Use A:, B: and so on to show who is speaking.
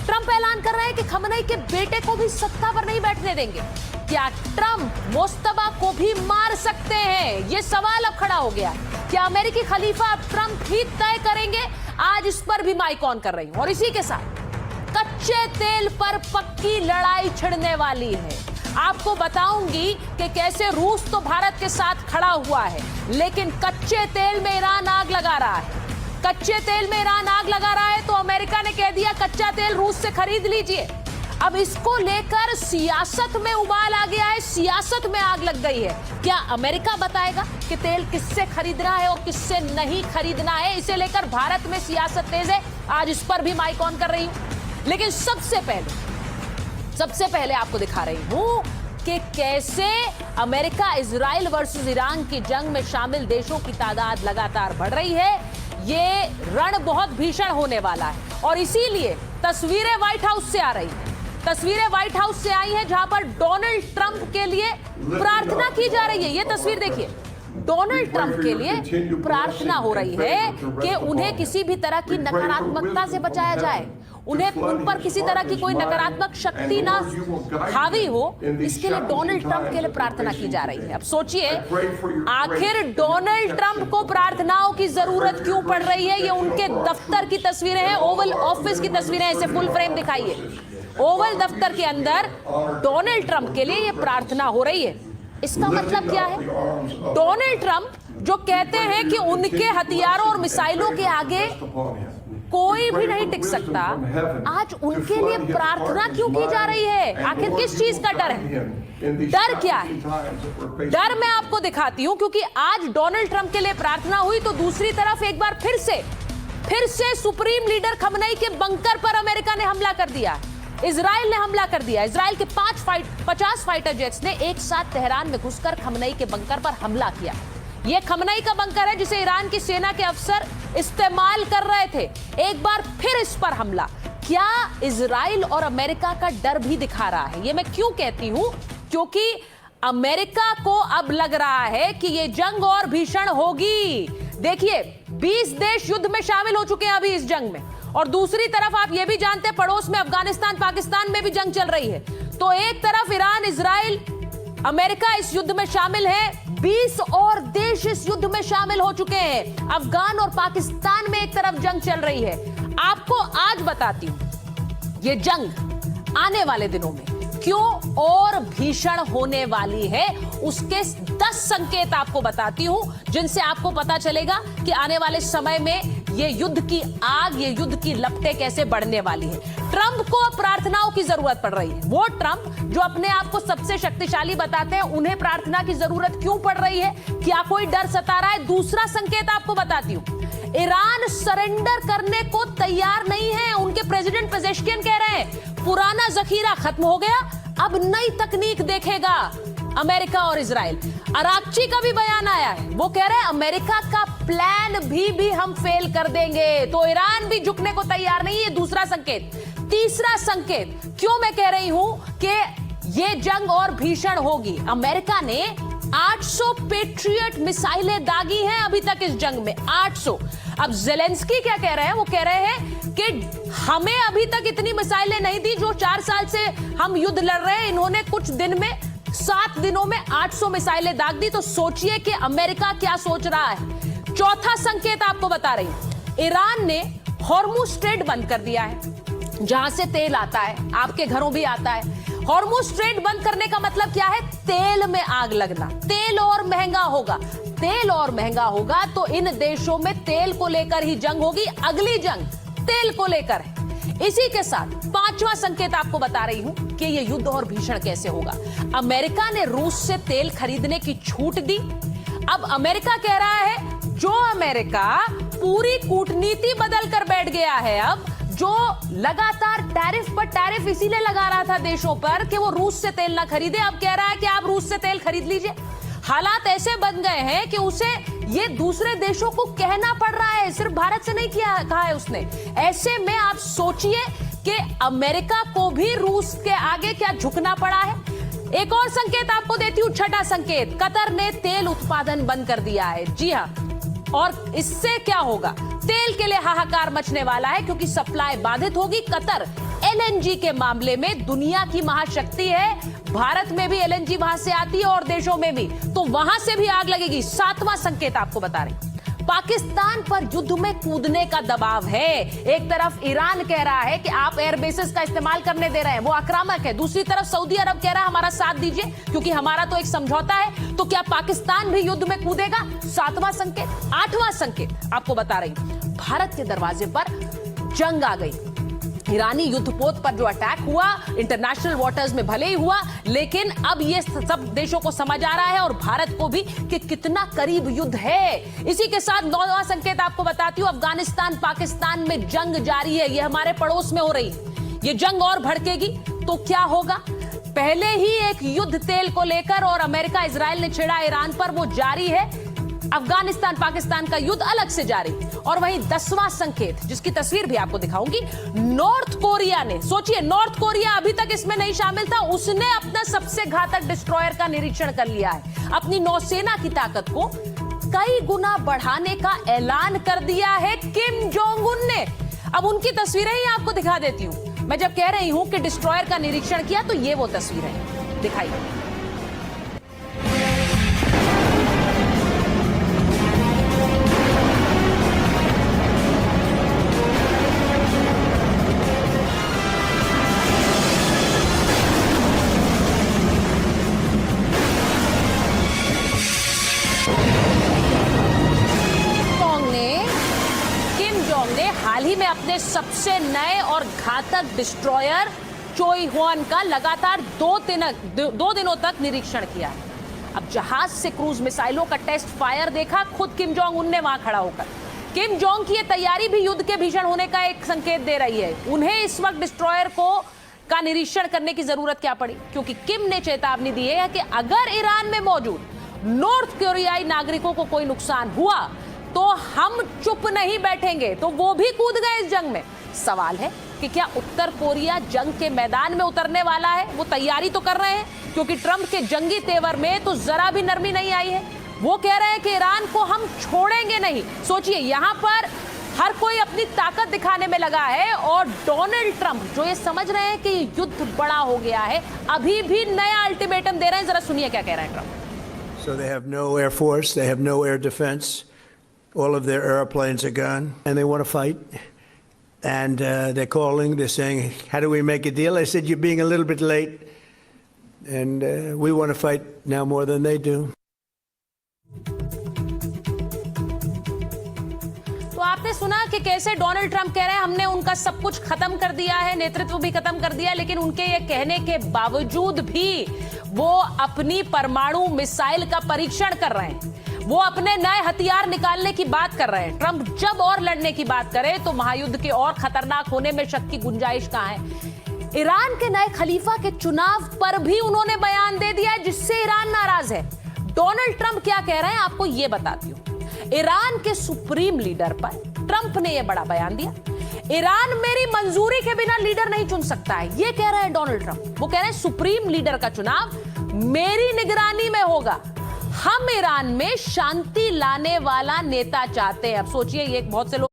A: Trump ऐलान कर रहे हैं कि खमनई के बेटे को भी सत्ता पर नहीं बैठने देंगे। क्या ट्रंप मोस्तबा को भी मार सकते हैं? ये सवाल अब खड़ा हो गया। क्या अमेरिकी खलीफा अब ट्रंप ही तय करेंगे? आज इस पर भी माइक ऑन कर रही हूं। और इसी के साथ कच्चे तेल पर पक्की लड़ाई छिड़ने वाली है। आपको बताऊंगी कि कैसे रूस तो भारत के साथ खड़ा हुआ है, लेकिन कच्चे तेल में ईरान आग लगा रहा है। कच्चे तेल में ईरान आग लगा रहा है तो अमेरिका ने कह दिया कच्चा तेल रूस से खरीद लीजिए। अब इसको लेकर सियासत में उबाल आ गया है, सियासत में आग लग गई है। क्या अमेरिका बताएगा कि तेल किससे खरीदना है और किससे नहीं खरीदना है? इसे लेकर भारत में सियासत तेज है। आज इस पर भी माइक ऑन कर रही हूं, लेकिन सबसे पहले आपको दिखा रही हूं कि कैसे अमेरिका इजराइल वर्सेस ईरान की जंग में शामिल देशों की तादाद लगातार बढ़ रही है। ये रण बहुत भीषण होने वाला है और इसीलिए तस्वीरें व्हाइट हाउस से आ रही हैं। तस्वीरें व्हाइट हाउस से आई हैं जहां पर डोनाल्ड ट्रंप के लिए प्रार्थना की जा रही है। ये तस्वीर देखिए, डोनाल्ड ट्रंप के लिए प्रार्थना हो रही है कि उन्हें किसी भी तरह की नकारात्मकता से बचाया जाए, उन्हें उन पर किसी तरह की कोई नकारात्मक शक्ति ना हावी हो। इसके लिए डोनाल्ड ट्रंप के लिए प्रार्थना की जा रही है। अब सोचिए, आखिर डोनाल्ड ट्रंप को प्रार्थनाओं की जरूरत क्यों पड़ रही है? ये उनके दफ्तर की तस्वीरें हैं, ओवल ऑफिस की तस्वीरें। इसे फुल फ्रेम दिखाइए। ओवल दफ्तर के अंदर डोनाल्ड ट्रंप के लिए ये प्रार्थना हो रही है। इसका मतलब क्या है? डोनाल्ड ट्रंप जो कहते हैं कि उनके हथियारों और मिसाइलों के आगे कोई भी नहीं टिक सकता, आज उनके लिए प्रार्थना क्यों की जा रही है? आखिर किस चीज का डर है? डर क्या है? डर मैं आपको दिखाती हूं, क्योंकि आज डोनाल्ड ट्रंप के लिए प्रार्थना हुई तो दूसरी तरफ एक बार फिर से सुप्रीम लीडर खमनई के बंकर पर अमेरिका ने हमला कर दिया। इजराइल ने हमला कर दिया। इजराइल के 50 फाइटर जेट्स ने एक साथ तेहरान में घुसकर खमनई के बंकर पर हमला किया। यह खमनई का बंकर है जिसे ईरान की सेना के अफसर इस्तेमाल कर रहे थे। एक बार फिर इस पर हमला। क्या इजराइल और अमेरिका का डर भी दिखा रहा है? यह मैं क्यों कहती हूं? क्योंकि अमेरिका को अब लग रहा है कि यह जंग और भीषण होगी। देखिए, 20 देश युद्ध में शामिल हो चुके हैं अभी इस जंग में, और दूसरी तरफ आप ये भी जानते हैं पड़ोस में अफगानिस्तान पाकिस्तान में भी जंग चल रही है। तो एक तरफ ईरान, इजराइल, अमेरिका इस युद्ध में शामिल है, 20 और देश इस युद्ध में शामिल हो चुके हैं। अफगान और पाकिस्तान में एक तरफ जंग चल रही है। आपको आज बताती हूं ये जंग आने वाले दिनों में क्यों और भीषण होने वाली है। उसके 10 संकेत आपको बताती हूं जिनसे आपको पता चलेगा कि आने वाले समय में ये युद्ध की आग, ये युद्ध की लपटें कैसे बढ़ने वाली है। ट्रंप को अब प्रार्थनाओं की जरूरत पड़ रही है। वो ट्रंप जो अपने आप को सबसे शक्तिशाली बताते हैं, उन्हें प्रार्थना की जरूरत क्यों पड़ रही है? क्या कोई डर सता रहा है? दूसरा संकेत आपको बताती हूं, ईरान सरेंडर करने को तैयार नहीं है। उनके प्रेसिडेंट पेजेश्कियान कह रहे हैं पुराना जखीरा खत्म हो गया, अब नई तकनीक देखेगा अमेरिका और इजराइल। अराक्ची का भी बयान आया है, वो कह रहे हैं अमेरिका का प्लान भी हम फेल कर देंगे। तो ईरान भी झुकने को तैयार नहीं है। दूसरा संकेत। तीसरा संकेत, क्यों मैं कह रही हूं कि ये जंग और भीषण होगी? अमेरिका ने 800 पेट्रियट मिसाइलें दागी हैं अभी तक इस जंग में, 800। अब ज़ेलेंस्की क्या कह रहे हैं? वो कह रहे हैं कि हमें अभी तक इतनी मिसाइलें नहीं दी जो 4 साल से हम युद्ध लड़ रहे हैं। इन्होंने कुछ दिन में, 7 दिनों में 800 मिसाइलें दाग दी। तो सोचिए कि अमेरिका क्या सोच रहा है। चौथा संकेत आपको बता रही हूं, ईरान ने हॉर्मुज स्ट्रेट बंद कर दिया है, जहां से तेल आता है, आपके घरों भी आता है। हॉर्मुज स्ट्रेट बंद करने का मतलब क्या है? तेल में आग लगना। तेल और महंगा होगा। तेल और महंगा होगा तो इन देशों में तेल को लेकर ही जंग होगी। अगली जंग तेल को लेकर है। इसी के साथ 5वां संकेत आपको बता रही हूं कि यह युद्ध और भीषण कैसे होगा। अमेरिका ने रूस से तेल खरीदने की छूट दी। अब अमेरिका कह रहा है, जो अमेरिका पूरी कूटनीति बदल कर बैठ गया है, अब जो लगातार टैरिफ पर टैरिफ इसीलिए लगा रहा था देशों पर कि वो रूस से तेल ना खरीदे, अब कह रहा है कि आप रूस से तेल खरीद लीजिए। हालात ऐसे बन गए हैं कि उसे ये दूसरे देशों को कहना पड़ रहा है, सिर्फ भारत से नहीं कहा है उसने। ऐसे में आप सोचिए कि अमेरिका को भी रूस के आगे क्या झुकना पड़ा है। एक और संकेत आपको देती हूं, छठा संकेत, कतर ने तेल उत्पादन बंद कर दिया है। जी हां, और इससे क्या होगा? तेल के लिए हाहाकार मचने वाला है क्योंकि सप्लाई बाधित होगी। कतर एलएनजी के मामले में दुनिया की महाशक्ति है। भारत में भी एलएनजी वहां से आती है और देशों में भी, तो वहां से भी आग लगेगी। 7वां संकेत आपको बता रहे, पाकिस्तान पर युद्ध में कूदने का दबाव है। एक तरफ ईरान कह रहा है कि आप एयरबेसेस का इस्तेमाल करने दे रहे हैं, वो आक्रामक है। दूसरी तरफ सऊदी अरब कह रहा है हमारा साथ दीजिए क्योंकि हमारा तो एक समझौता है। तो क्या पाकिस्तान भी युद्ध में कूदेगा? 7वां संकेत। 8वां संकेत आपको बता रही, भारत के दरवाजे पर जंग आ गई। ईरानी युद्धपोत पर जो अटैक हुआ इंटरनेशनल वाटर्स में भले ही हुआ, लेकिन अब ये सब देशों को समझ आ रहा है और भारत को भी कि कितना करीब युद्ध है। इसी के साथ 9वां संकेत आपको बताती हूं, अफगानिस्तान पाकिस्तान में जंग जारी है। ये हमारे पड़ोस में हो रही है। ये जंग और भड़केगी तो क्या होगा? पहले ही एक युद्ध तेल को लेकर और अमेरिका इजराइल ने छेड़ा ईरान पर, वो जारी है। अफगानिस्तान पाकिस्तान का युद्ध अलग से जारी। और वहीं 10वां संकेत, जिसकी तस्वीर भी आपको दिखाऊंगी, नॉर्थ कोरिया ने, सोचिए नॉर्थ कोरिया अभी तक इसमें नहीं शामिल था, उसने अपना सबसे घातक डिस्ट्रॉयर का निरीक्षण कर लिया है। अपनी नौसेना की ताकत को कई गुना बढ़ाने का ऐलान कर दिया है किम जोंग उन ने। अब उनकी तस्वीरें ही आपको दिखा देती हूं। मैं जब कह रही हूं कि डिस्ट्रॉयर का निरीक्षण किया तो ये वो तस्वीरें हैं, दिखाइए। हाल ही में अपने सबसे नए और घातक डिस्ट्रॉयर चोईहुआन का लगातार 2 दिनों तक निरीक्षण किया है। अब जहाज से क्रूज मिसाइलों का टेस्ट फायर देखा खुद किम जोंग उन ने वहां खड़ा होकर। किम जोंग की ये तैयारी भी युद्ध के भीषण होने का एक संकेत दे रही है। उन्हें इस वक्त डिस्ट्रॉयर का निरीक्षण करने की जरूरत क्या पड़ी? क्योंकि किम ने चेतावनी दी है कि अगर ईरान में मौजूद नॉर्थ कोरियाई नागरिकों को कोई नुकसान हुआ तो हम चुप नहीं बैठेंगे। तो वो भी कूद गए इस जंग में। सवाल है कि क्या उत्तर कोरिया जंग के मैदान में उतरने वाला है? वो तैयारी तो कर रहे हैं क्योंकि ट्रंप के जंगी तेवर में तो जरा भी नरमी नहीं आई है। वो कह रहे हैं कि ईरान को हम छोड़ेंगे नहीं। सोचिए, यहां पर हर कोई अपनी ताकत दिखाने में लगा है और डोनाल्ड ट्रंप जो ये समझ रहे हैं कि युद्ध बड़ा हो गया है, अभी भी नया अल्टीमेटम दे रहे हैं। जरा सुनिए क्या कह रहे हैं Trump.
B: So they have no air force, they have no air defense. All of their airplanes are gone, and they want to fight. And they're calling, they're saying, how do we make a deal? I said, you're being a little bit late, and we want to fight now more than they do.
A: तो आपने सुना कि कैसे Donald Trump कह रहे हैं हमने उनका सब कुछ खत्म कर दिया है, नेतृत्व भी खत्म कर दिया, लेकिन उनके ये कहने के बावजूद भी वो अपनी परमाणु मिसाइल का परीक्षण कर रहे हैं। वो अपने नए हथियार निकालने की बात कर रहे हैं। ट्रंप जब और लड़ने की बात करे तो महायुद्ध के और खतरनाक होने में शक की गुंजाइश कहां है? ईरान के नए खलीफा के चुनाव पर भी उन्होंने बयान दे दिया है जिससे ईरान नाराज है। डोनाल्ड ट्रंप क्या कह रहे हैं आपको ये बताती हूं। ईरान के सुप्रीम लीडर पर ट्रंप ने यह बड़ा बयान दिया। ईरान मेरी मंजूरी के बिना लीडर नहीं चुन सकता है, ये कह रहे हैं डोनाल्ड ट्रंप। वो कह रहे हैं सुप्रीम लीडर का चुनाव मेरी निगरानी में होगा। हम ईरान में शांति लाने वाला नेता चाहते हैं। अब सोचिए, ये बहुत से लोग